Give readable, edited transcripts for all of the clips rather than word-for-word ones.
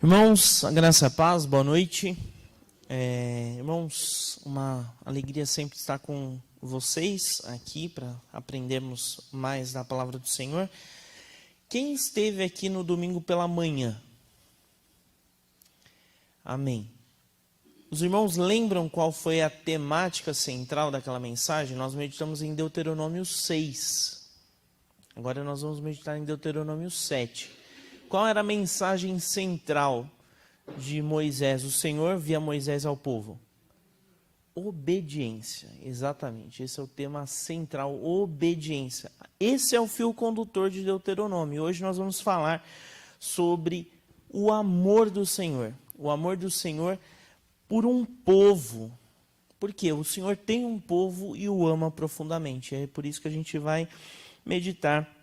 Irmãos, a graça e a paz, boa noite. Irmãos, uma alegria sempre estar com vocês aqui para aprendermos mais da palavra do Senhor. Quem esteve aqui no domingo pela manhã? Amém. Os irmãos lembram qual foi a temática central daquela mensagem? Nós meditamos em Deuteronômio 6. Agora nós vamos meditar em Deuteronômio 7. Qual era a mensagem central de Moisés? O Senhor via Moisés ao povo. Obediência, exatamente. Esse é o tema central, obediência. Esse é o fio condutor de Deuteronômio. Hoje nós vamos falar sobre o amor do Senhor. O amor do Senhor por um povo. Porque o Senhor tem um povo e o ama profundamente. É por isso que a gente vai meditar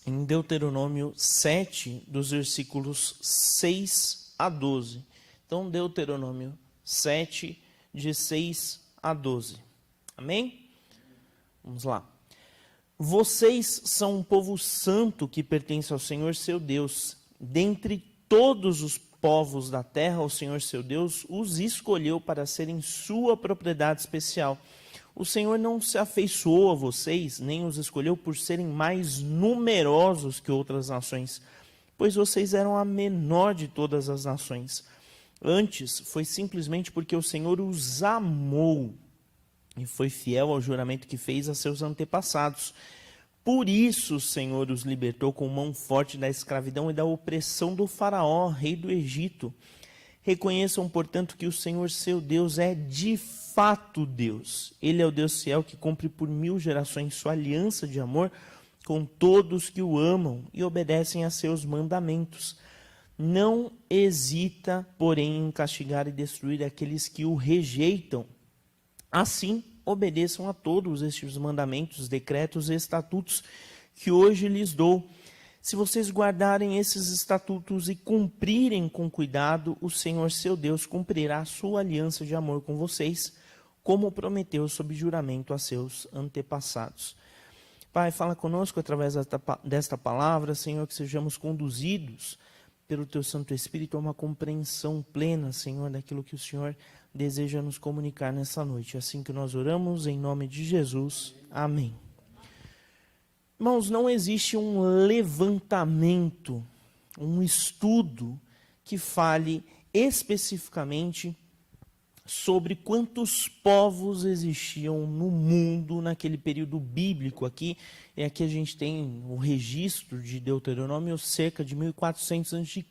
em Deuteronômio 7, dos versículos 6 a 12. Então, Deuteronômio 7, de 6 a 12. Amém? Vamos lá. Vocês são um povo santo que pertence ao Senhor seu Deus. Dentre todos os povos da terra, o Senhor seu Deus os escolheu para serem sua propriedade especial. O Senhor não se afeiçoou a vocês, nem os escolheu por serem mais numerosos que outras nações, pois vocês eram a menor de todas as nações. Antes, foi simplesmente porque o Senhor os amou e foi fiel ao juramento que fez a seus antepassados. Por isso o Senhor os libertou com mão forte da escravidão e da opressão do faraó, rei do Egito. Reconheçam, portanto, que o Senhor seu Deus é de fato Deus. Ele é o Deus fiel que cumpre por 1000 gerações sua aliança de amor com todos que o amam e obedecem a seus mandamentos. Não hesita, porém, em castigar e destruir aqueles que o rejeitam. Assim, obedeçam a todos estes mandamentos, decretos e estatutos que hoje lhes dou. Se vocês guardarem esses estatutos e cumprirem com cuidado, o Senhor seu Deus cumprirá a sua aliança de amor com vocês, como prometeu sob juramento a seus antepassados. Pai, fala conosco através desta palavra, Senhor, que sejamos conduzidos pelo Teu Santo Espírito a uma compreensão plena, Senhor, daquilo que o Senhor deseja nos comunicar nessa noite. Assim que nós oramos, em nome de Jesus. Amém. Irmãos, não existe um levantamento, um estudo que fale especificamente sobre quantos povos existiam no mundo naquele período bíblico aqui. E aqui a gente tem o registro de Deuteronômio cerca de 1400 a.C.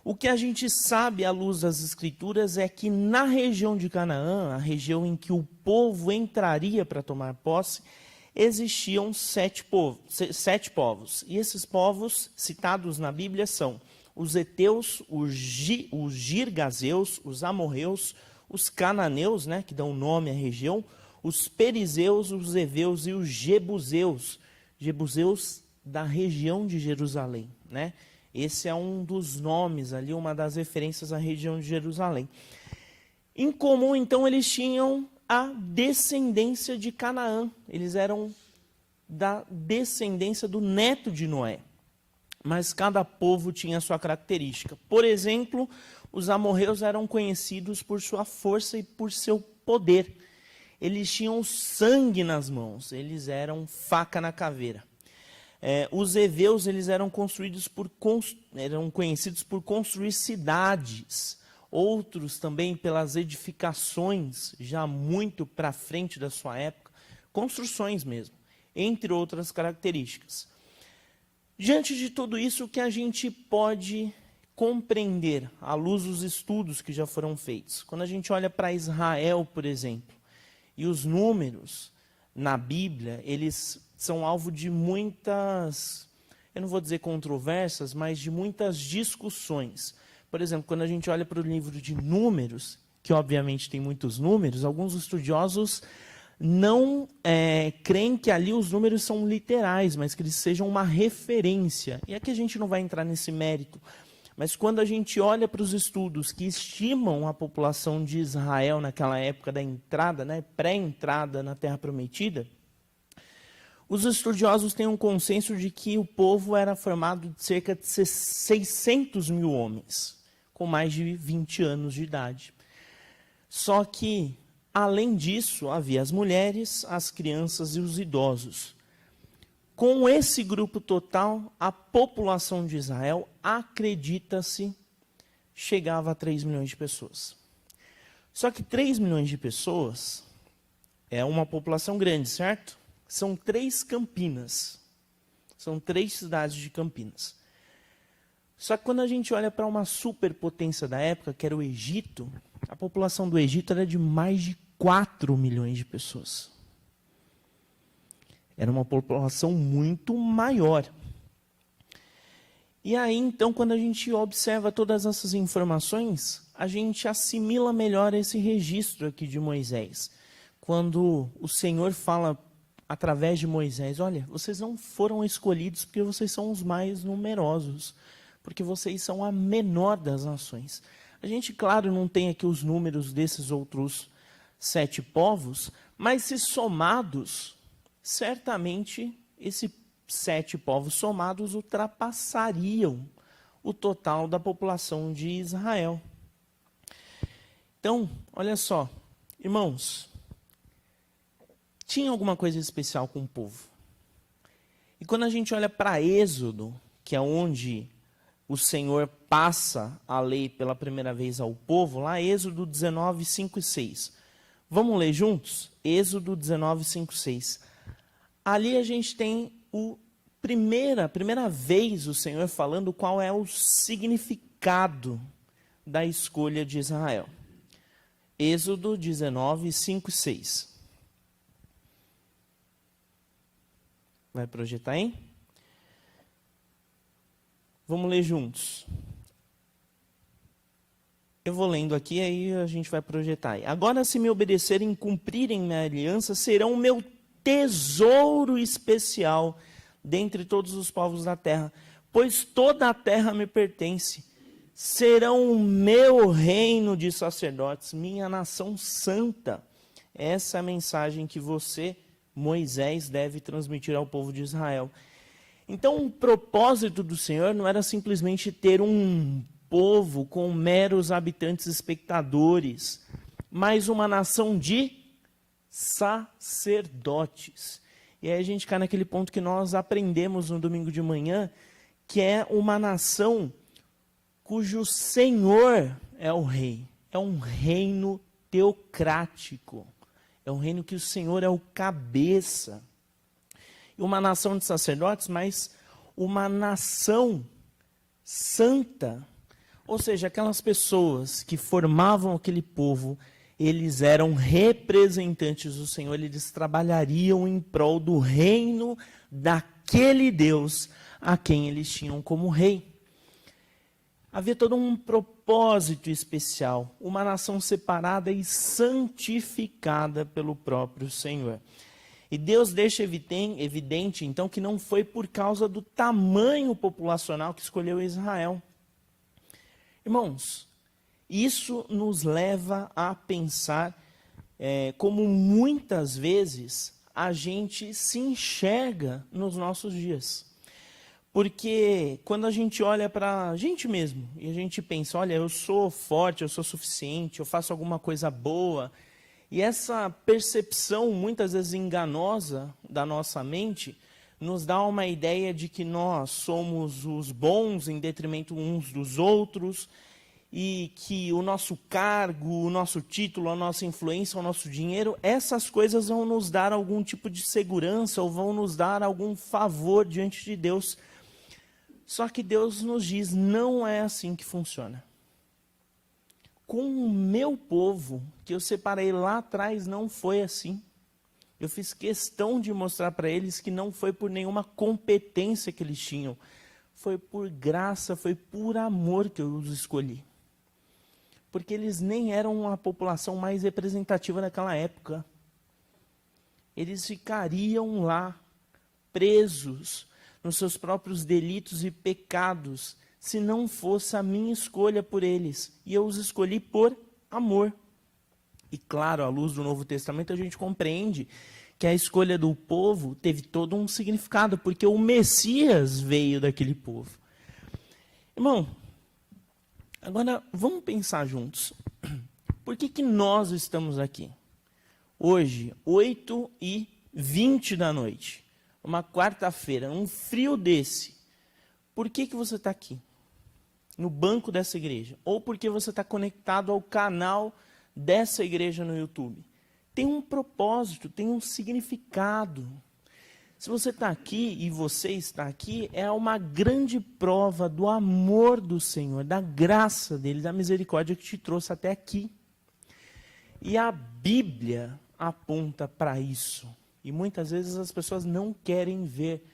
O que a gente sabe à luz das Escrituras é que na região de Canaã, a região em que o povo entraria para tomar posse, existiam 7 povos. E esses povos citados na Bíblia são os heteus, os girgazeus, os amorreus, os cananeus, né, que dão nome à região, os perizeus, os heveus e os jebuseus. Jebuseus da região de Jerusalém, né? Esse é um dos nomes ali, uma das referências à região de Jerusalém. Em comum, então, eles tinham a descendência de Canaã. Eles eram da descendência do neto de Noé. Mas cada povo tinha a sua característica. Por exemplo, os amorreus eram conhecidos por sua força e por seu poder. Eles tinham sangue nas mãos, eles eram faca na caveira. Os heveus eles eram conhecidos por construir cidades. Outros também pelas edificações, já muito para frente da sua época, construções mesmo, entre outras características. Diante de tudo isso, o que a gente pode compreender à luz dos estudos que já foram feitos? Quando a gente olha para Israel, por exemplo, e os números na Bíblia, eles são alvo de muitas, eu não vou dizer controvérsias, mas de muitas discussões. Por exemplo, quando a gente olha para o livro de Números, que obviamente tem muitos números, alguns estudiosos não creem que ali os números são literais, mas que eles sejam uma referência. E aqui a gente não vai entrar nesse mérito. Mas quando a gente olha para os estudos que estimam a população de Israel naquela época da entrada, né, pré-entrada na Terra Prometida, Os estudiosos têm um consenso de que o povo era formado de cerca de 600 mil homens, com mais de 20 anos de idade. Só que, além disso, havia as mulheres, as crianças e os idosos. Com esse grupo total, a população de Israel, acredita-se, chegava a 3 milhões de pessoas. Só que 3 milhões de pessoas é uma população grande, certo? São 3 Campinas. São 3 cidades de Campinas. Só que quando a gente olha para uma superpotência da época, que era o Egito, a população do Egito era de mais de 4 milhões de pessoas. Era uma população muito maior. E aí, então, quando a gente observa todas essas informações, a gente assimila melhor esse registro aqui de Moisés. Quando o Senhor fala através de Moisés, olha, vocês não foram escolhidos porque vocês são os mais numerosos, porque vocês são a menor das nações. A gente, claro, não tem aqui os números desses outros 7 povos, mas se somados, certamente esses 7 povos somados ultrapassariam o total da população de Israel. Então, olha só, irmãos, tinha alguma coisa especial com o povo. E quando a gente olha para Êxodo, que é onde o Senhor passa a lei pela primeira vez ao povo, lá Êxodo 19, 5 e 6. Vamos ler juntos? Êxodo 19, 5 e 6. Ali a gente tem a primeira vez o Senhor falando qual é o significado da escolha de Israel. Êxodo 19, 5 e 6. Vai projetar aí? Vamos ler juntos. Eu vou lendo aqui, aí a gente vai projetar aí. Agora, se me obedecerem e cumprirem minha aliança, serão o meu tesouro especial dentre todos os povos da terra, pois toda a terra me pertence. Serão o meu reino de sacerdotes, minha nação santa. Essa é a mensagem que você, Moisés, deve transmitir ao povo de Israel. Então, o propósito do Senhor não era simplesmente ter um povo com meros habitantes espectadores, mas uma nação de sacerdotes. E aí a gente cai naquele ponto que nós aprendemos no domingo de manhã, que é uma nação cujo Senhor é o rei. É um reino teocrático. É um reino que o Senhor é o cabeça. E uma nação de sacerdotes, mas uma nação santa. Ou seja, aquelas pessoas que formavam aquele povo, eles eram representantes do Senhor, eles trabalhariam em prol do reino daquele Deus a quem eles tinham como rei. Havia todo um propósito especial, uma nação separada e santificada pelo próprio Senhor. E Deus deixa evidente, então, que não foi por causa do tamanho populacional que escolheu Israel. Irmãos, isso nos leva a pensar como muitas vezes a gente se enxerga nos nossos dias. Porque quando a gente olha para a gente mesmo e a gente pensa, olha, eu sou forte, eu sou suficiente, eu faço alguma coisa boa, e essa percepção muitas vezes enganosa da nossa mente nos dá uma ideia de que nós somos os bons em detrimento uns dos outros, e que o nosso cargo, o nosso título, a nossa influência, o nosso dinheiro, essas coisas vão nos dar algum tipo de segurança ou vão nos dar algum favor diante de Deus. Só que Deus nos diz, não é assim que funciona. Com o meu povo, que eu separei lá atrás, não foi assim. Eu fiz questão de mostrar para eles que não foi por nenhuma competência que eles tinham. Foi por graça, foi por amor que eu os escolhi. Porque eles nem eram a população mais representativa naquela época. Eles ficariam lá, presos nos seus próprios delitos e pecados, se não fosse a minha escolha por eles. E eu os escolhi por amor. E claro, à luz do Novo Testamento, a gente compreende que a escolha do povo teve todo um significado, porque o Messias veio daquele povo. Irmão, agora vamos pensar juntos. Por que nós estamos aqui? Hoje, 8h20 da noite, uma quarta-feira, um frio desse. Por que você está aqui? No banco dessa igreja? Ou porque você está conectado ao canal dessa igreja no YouTube? Tem um propósito, tem um significado. Se você está aqui e você está aqui, é uma grande prova do amor do Senhor, da graça dele, da misericórdia que te trouxe até aqui. E a Bíblia aponta para isso. E muitas vezes as pessoas não querem ver.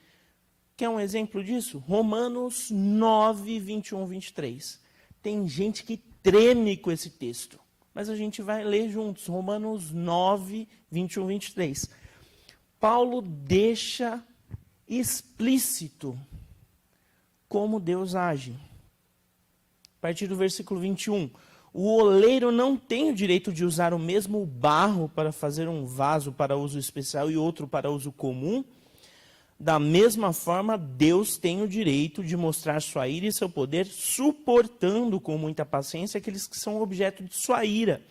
Quer um exemplo disso? Romanos 9, 21, 23. Tem gente que treme com esse texto. Mas a gente vai ler juntos. Romanos 9, 21, 23. Paulo deixa explícito como Deus age. A partir do versículo 21. O oleiro não tem o direito de usar o mesmo barro para fazer um vaso para uso especial e outro para uso comum. Da mesma forma, Deus tem o direito de mostrar sua ira e seu poder, suportando com muita paciência aqueles que são objeto de sua ira,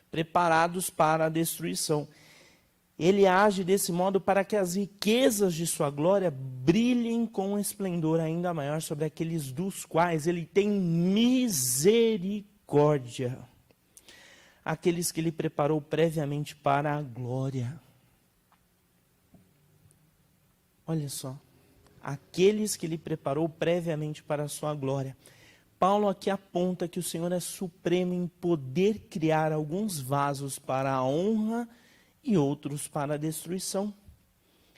preparados para a destruição. Ele age desse modo para que as riquezas de sua glória brilhem com um esplendor ainda maior sobre aqueles dos quais ele tem misericórdia. Aqueles que ele preparou previamente para a glória. Olha só, aqueles que ele preparou previamente para a sua glória. Paulo aqui aponta que o Senhor é supremo em poder criar alguns vasos para a honra e outros para a destruição.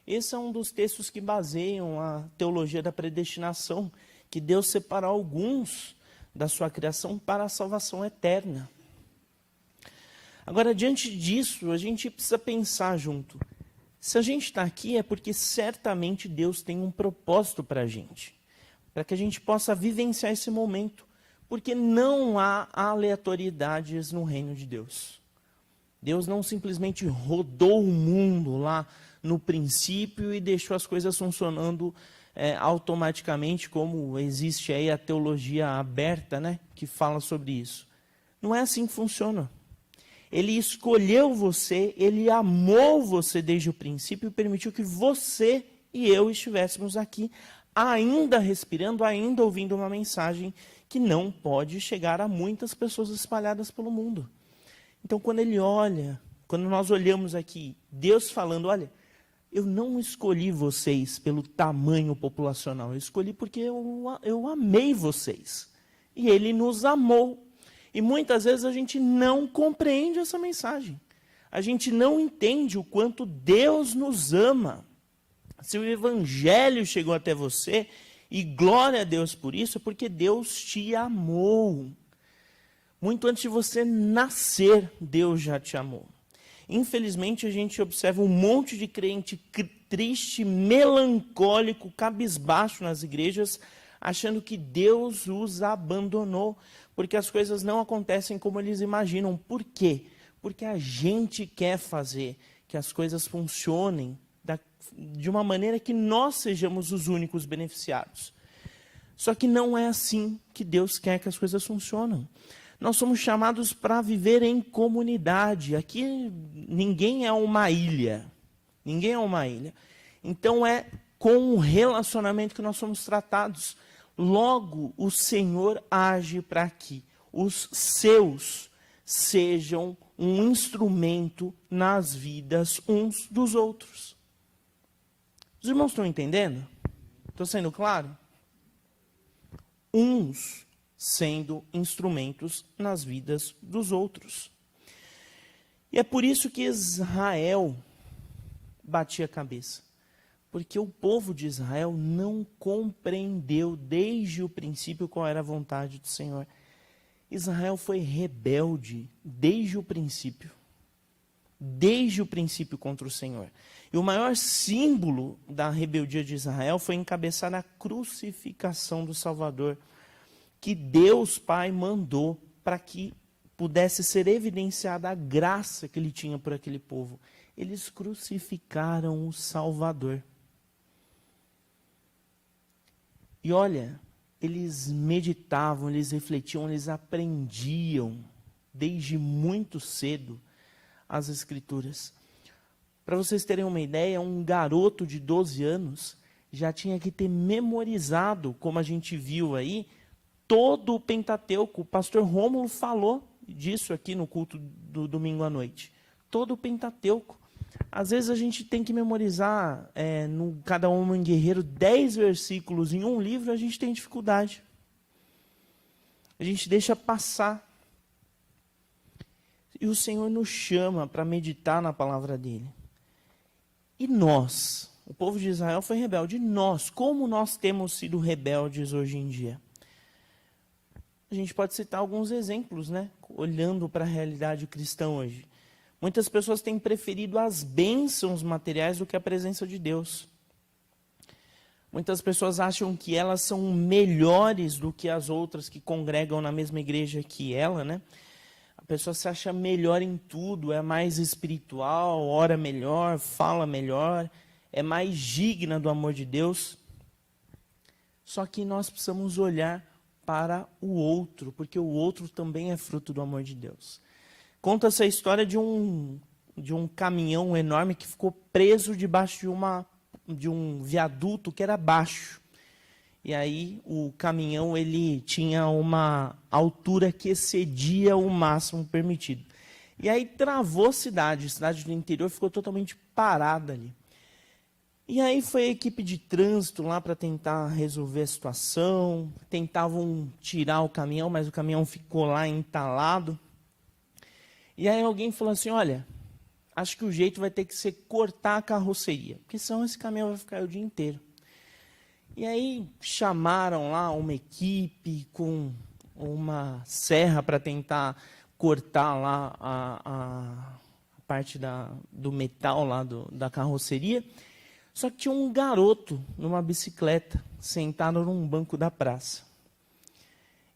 Esse é um dos textos que baseiam a teologia da predestinação, que Deus separou alguns da sua criação para a salvação eterna. Agora, diante disso, a gente precisa pensar junto. Se a gente está aqui é porque certamente Deus tem um propósito para a gente. Para que a gente possa vivenciar esse momento. Porque não há aleatoriedades no reino de Deus. Deus não simplesmente rodou o mundo lá no princípio e deixou as coisas funcionando automaticamente, como existe aí a teologia aberta, né, que fala sobre isso. Não é assim que funciona. Ele escolheu você, ele amou você desde o princípio e permitiu que você e eu estivéssemos aqui, ainda respirando, ainda ouvindo uma mensagem que não pode chegar a muitas pessoas espalhadas pelo mundo. Então, quando nós olhamos aqui, Deus falando, olha, eu não escolhi vocês pelo tamanho populacional, eu escolhi porque eu amei vocês. E ele nos amou. E muitas vezes a gente não compreende essa mensagem. A gente não entende o quanto Deus nos ama. Se o Evangelho chegou até você, e glória a Deus por isso, é porque Deus te amou. Muito antes de você nascer, Deus já te amou. Infelizmente, a gente observa um monte de crente triste, melancólico, cabisbaixo nas igrejas, achando que Deus os abandonou, porque as coisas não acontecem como eles imaginam. Por quê? Porque a gente quer fazer que as coisas funcionem de uma maneira que nós sejamos os únicos beneficiados. Só que não é assim que Deus quer que as coisas funcionem. Nós somos chamados para viver em comunidade. Aqui ninguém é uma ilha. Ninguém é uma ilha. Então é com o relacionamento que nós somos tratados. Logo, o Senhor age para que os seus sejam um instrumento nas vidas uns dos outros. Os irmãos estão entendendo? Estou sendo claro? Uns sendo instrumentos nas vidas dos outros. E é por isso que Israel batia a cabeça. Porque o povo de Israel não compreendeu desde o princípio qual era a vontade do Senhor. Israel foi rebelde desde o princípio. Desde o princípio contra o Senhor. E o maior símbolo da rebeldia de Israel foi encabeçar a crucificação do Salvador, que Deus Pai mandou para que pudesse ser evidenciada a graça que ele tinha por aquele povo. Eles crucificaram o Salvador. E olha, eles meditavam, eles refletiam, eles aprendiam desde muito cedo as Escrituras. Para vocês terem uma ideia, um garoto de 12 anos já tinha que ter memorizado, como a gente viu aí, todo o Pentateuco. O pastor Rômulo falou disso aqui no culto do domingo à noite. Todo o Pentateuco. Às vezes a gente tem que memorizar no Cada Homem Guerreiro 10 versículos em um livro, a gente tem dificuldade. A gente deixa passar. E o Senhor nos chama para meditar na palavra dele. E nós, o povo de Israel foi rebelde. E nós, como nós temos sido rebeldes hoje em dia? A gente pode citar alguns exemplos, né? Olhando para a realidade cristã hoje. Muitas pessoas têm preferido as bênçãos materiais do que a presença de Deus. Muitas pessoas acham que elas são melhores do que as outras que congregam na mesma igreja que ela, né? A pessoa se acha melhor em tudo, é mais espiritual, ora melhor, fala melhor, é mais digna do amor de Deus. Só que nós precisamos olhar para o outro, porque o outro também é fruto do amor de Deus. Conta-se a história de um caminhão enorme que ficou preso debaixo de um viaduto que era baixo. E aí o caminhão ele tinha uma altura que excedia o máximo permitido. E aí travou a cidade do interior ficou totalmente parada ali. E aí foi a equipe de trânsito lá para tentar resolver a situação. Tentavam tirar o caminhão, mas o caminhão ficou lá entalado. E aí alguém falou assim, olha, acho que o jeito vai ter que ser cortar a carroceria, porque senão esse caminhão vai ficar o dia inteiro. E aí chamaram lá uma equipe com uma serra para tentar cortar lá a parte do metal lá da carroceria. Só que tinha um garoto numa bicicleta, sentado num banco da praça.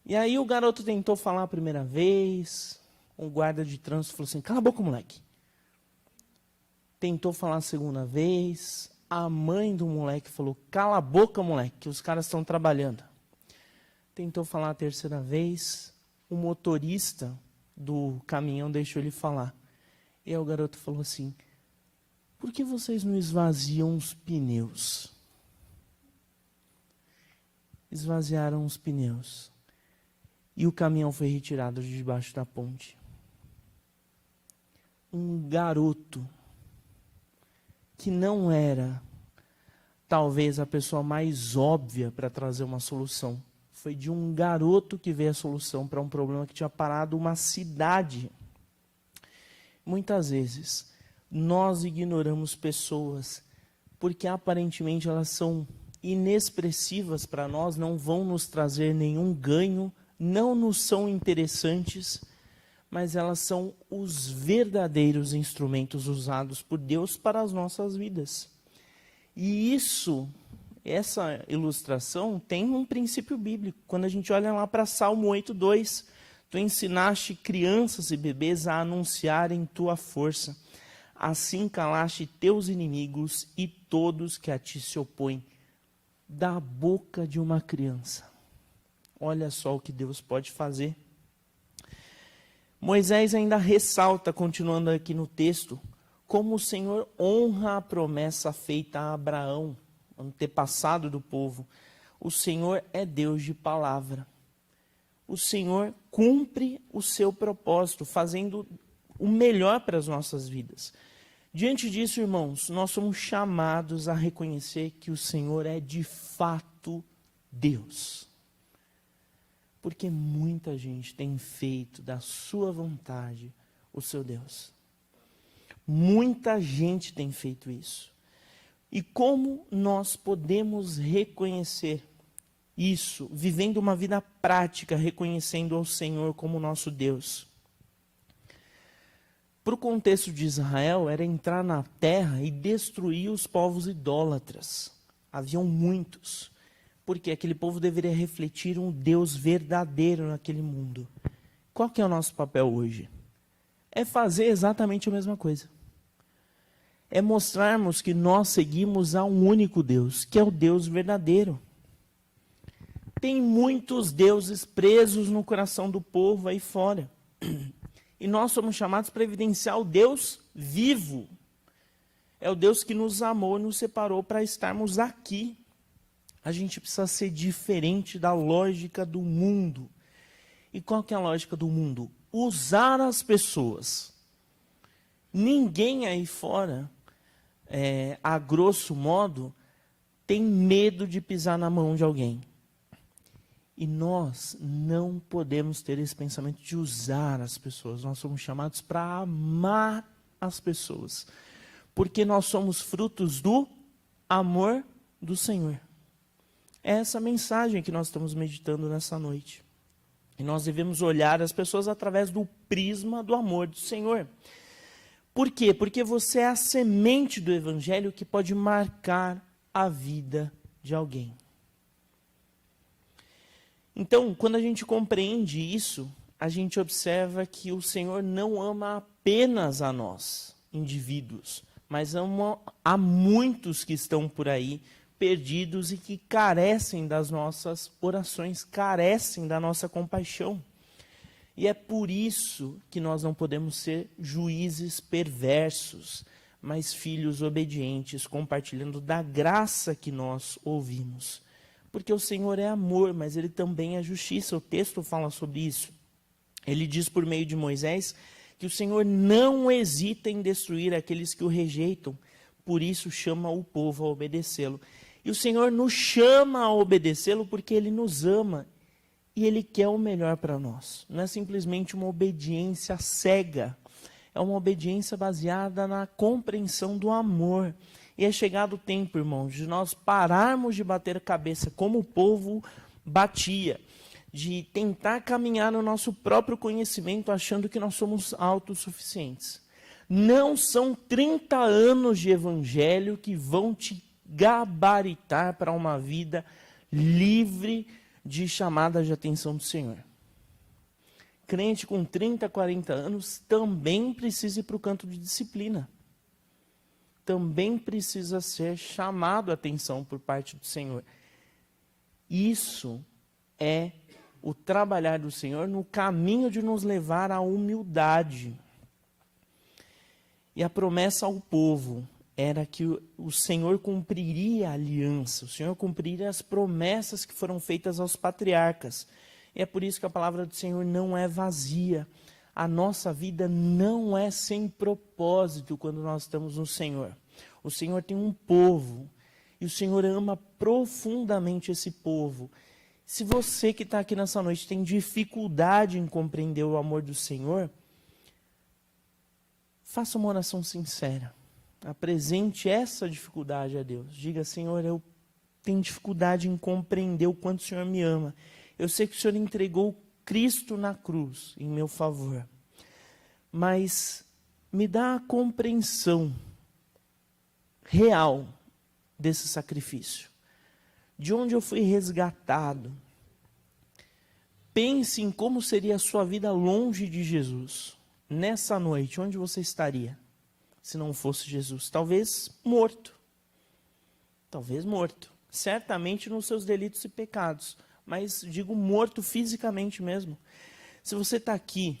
E aí o garoto tentou falar a primeira vez, um guarda de trânsito falou assim, cala a boca, moleque. Tentou falar a segunda vez, a mãe do moleque falou, cala a boca, moleque, que os caras estão trabalhando. Tentou falar a terceira vez, o motorista do caminhão deixou ele falar. E aí o garoto falou assim, por que vocês não esvaziam os pneus? Esvaziaram os pneus. E o caminhão foi retirado de debaixo da ponte. Um garoto que não era talvez a pessoa mais óbvia para trazer uma solução. Foi de um garoto que veio a solução para um problema que tinha parado uma cidade. Muitas vezes, nós ignoramos pessoas porque aparentemente elas são inexpressivas para nós, não vão nos trazer nenhum ganho, não nos são interessantes, mas elas são os verdadeiros instrumentos usados por Deus para as nossas vidas. E essa ilustração tem um princípio bíblico. Quando a gente olha lá para Salmo 8:2, tu ensinaste crianças e bebês a anunciarem tua força. Assim calaste teus inimigos e todos que a ti se opõem. Da boca de uma criança. Olha só o que Deus pode fazer. Moisés ainda ressalta, continuando aqui no texto, como o Senhor honra a promessa feita a Abraão, antepassado do povo. O Senhor é Deus de palavra. O Senhor cumpre o seu propósito, fazendo o melhor para as nossas vidas. Diante disso, irmãos, nós somos chamados a reconhecer que o Senhor é de fato Deus. Porque muita gente tem feito da sua vontade o seu Deus. Muita gente tem feito isso. E como nós podemos reconhecer isso, vivendo uma vida prática, reconhecendo ao Senhor como nosso Deus? Para o contexto de Israel, era entrar na terra e destruir os povos idólatras. Haviam muitos. Porque aquele povo deveria refletir um Deus verdadeiro naquele mundo. Qual que é o nosso papel hoje? É fazer exatamente a mesma coisa. é mostrarmos que nós seguimos a um único Deus, que é o Deus verdadeiro. Tem muitos deuses presos no coração do povo aí fora. E nós somos chamados para evidenciar o Deus vivo. É o Deus que nos amou e nos separou para estarmos aqui. A gente precisa ser diferente da lógica do mundo. E qual que é a lógica do mundo? Usar as pessoas. Ninguém aí fora, a grosso modo, tem medo de pisar na mão de alguém. E nós não podemos ter esse pensamento de usar as pessoas. Nós somos chamados para amar as pessoas. Porque nós somos frutos do amor do Senhor. É essa mensagem que nós estamos meditando nessa noite. E nós devemos olhar as pessoas através do prisma do amor do Senhor. Por quê? Porque você é a semente do Evangelho que pode marcar a vida de alguém. Então, quando a gente compreende isso, a gente observa que o Senhor não ama apenas a nós, indivíduos, mas ama a muitos que estão por aí, perdidos e que carecem das nossas orações, carecem da nossa compaixão. E é por isso que nós não podemos ser juízes perversos, mas filhos obedientes, compartilhando da graça que nós ouvimos. Porque o Senhor é amor, mas Ele também é justiça. O texto fala sobre isso. Ele diz por meio de Moisés que o Senhor não hesita em destruir aqueles que o rejeitam, por isso chama o povo a obedecê-lo. E o Senhor nos chama a obedecê-lo porque Ele nos ama e Ele quer o melhor para nós. Não é simplesmente uma obediência cega, é uma obediência baseada na compreensão do amor. E é chegado o tempo, irmãos, de nós pararmos de bater a cabeça como o povo batia, de tentar caminhar no nosso próprio conhecimento achando que nós somos autossuficientes. Não são 30 anos de evangelho que vão te gabaritar para uma vida livre de chamada de atenção do Senhor. Crente com 30, 40 anos também precisa ir para o canto de disciplina. Também precisa ser chamado a atenção por parte do Senhor. Isso é o trabalhar do Senhor no caminho de nos levar à humildade. E a promessa ao povo era que o Senhor cumpriria a aliança, o Senhor cumpriria as promessas que foram feitas aos patriarcas. E é por isso que a palavra do Senhor não é vazia. A nossa vida não é sem propósito quando nós estamos no Senhor. O Senhor tem um povo e o Senhor ama profundamente esse povo. Se você que está aqui nessa noite tem dificuldade em compreender o amor do Senhor, faça uma oração sincera. Apresente essa dificuldade a Deus. Diga: Senhor, eu tenho dificuldade em compreender o quanto o Senhor me ama. Eu sei que o Senhor entregou Cristo na cruz em meu favor. Mas me dá a compreensão real desse sacrifício. De onde eu fui resgatado. Pense em como seria a sua vida longe de Jesus. Nessa noite, onde você estaria? Se não fosse Jesus, talvez morto. Talvez morto. Certamente nos seus delitos e pecados. Mas digo morto fisicamente mesmo. Se você está aqui,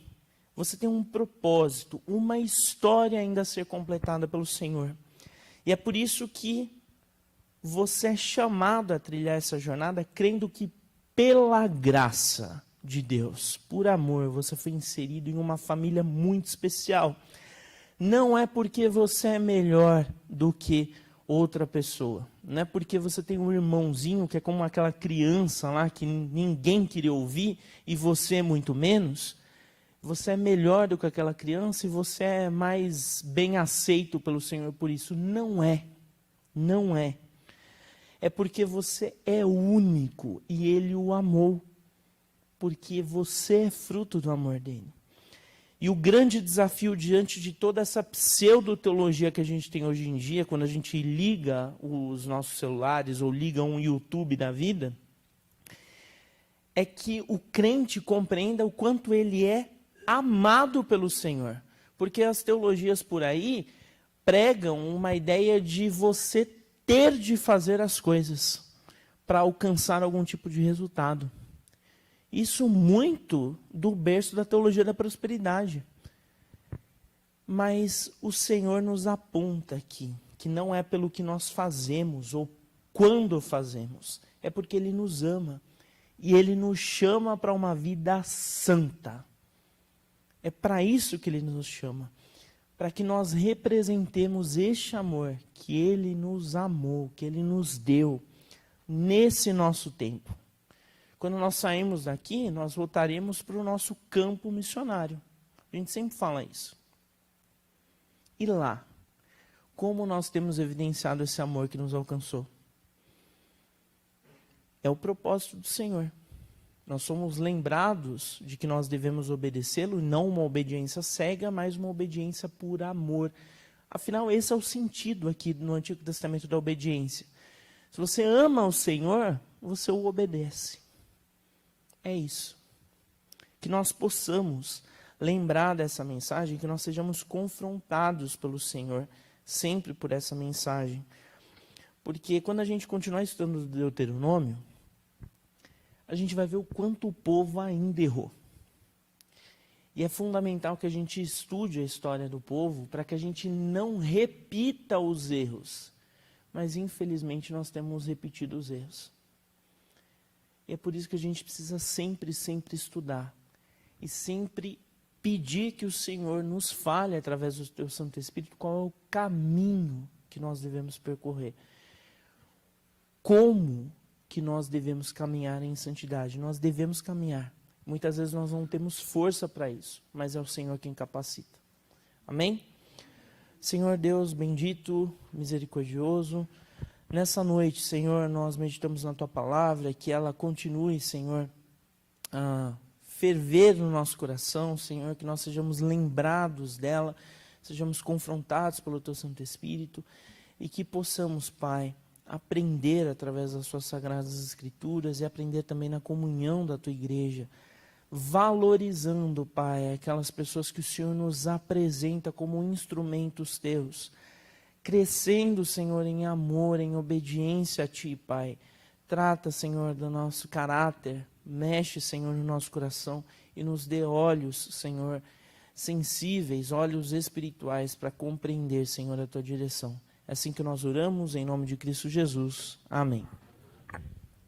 você tem um propósito, uma história ainda a ser completada pelo Senhor. E é por isso que você é chamado a trilhar essa jornada, crendo que pela graça de Deus, por amor, você foi inserido em uma família muito especial. Não é porque você é melhor do que outra pessoa. Não é porque você tem um irmãozinho que é como aquela criança lá que ninguém queria ouvir e você é muito menos. Você é melhor do que aquela criança e você é mais bem aceito pelo Senhor por isso. Não é. Não é. É porque você é único e Ele o amou. Porque você é fruto do amor dEle. E o grande desafio diante de toda essa pseudo-teologia que a gente tem hoje em dia, quando a gente liga os nossos celulares ou liga um YouTube da vida, é que o crente compreenda o quanto ele é amado pelo Senhor. Porque as teologias por aí pregam uma ideia de você ter de fazer as coisas para alcançar algum tipo de resultado. Isso muito do berço da teologia da prosperidade. Mas o Senhor nos aponta aqui que não é pelo que nós fazemos ou quando fazemos, é porque Ele nos ama e Ele nos chama para uma vida santa. É para isso que Ele nos chama, para que nós representemos este amor que Ele nos amou, que Ele nos deu nesse nosso tempo. Quando nós saímos daqui, nós voltaremos para o nosso campo missionário. A gente sempre fala isso. E lá, como nós temos evidenciado esse amor que nos alcançou? É o propósito do Senhor. Nós somos lembrados de que nós devemos obedecê-lo, não uma obediência cega, mas uma obediência por amor. Afinal, esse é o sentido aqui no Antigo Testamento da obediência. Se você ama o Senhor, você o obedece. É isso. Que nós possamos lembrar dessa mensagem, que nós sejamos confrontados pelo Senhor, sempre por essa mensagem. Porque quando a gente continuar estudando o Deuteronômio, a gente vai ver o quanto o povo ainda errou. E é fundamental que a gente estude a história do povo para que a gente não repita os erros. Mas, infelizmente, nós temos repetido os erros. E é por isso que a gente precisa sempre estudar. E sempre pedir que o Senhor nos fale, através do Teu Santo Espírito, qual é o caminho que nós devemos percorrer. Como que nós devemos caminhar em santidade? Nós devemos caminhar. Muitas vezes nós não temos força para isso, mas é o Senhor quem capacita. Amém? Senhor Deus bendito, misericordioso, nessa noite, Senhor, nós meditamos na Tua palavra, que ela continue, Senhor, a ferver no nosso coração, Senhor, que nós sejamos lembrados dela, sejamos confrontados pelo Teu Santo Espírito e que possamos, Pai, aprender através das Suas Sagradas Escrituras e aprender também na comunhão da Tua igreja, valorizando, Pai, aquelas pessoas que o Senhor nos apresenta como instrumentos Teus, crescendo, Senhor, em amor, em obediência a Ti, Pai. Trata, Senhor, do nosso caráter, mexe, Senhor, no nosso coração e nos dê olhos, Senhor, sensíveis, olhos espirituais para compreender, Senhor, a Tua direção. É assim que nós oramos, em nome de Cristo Jesus. Amém.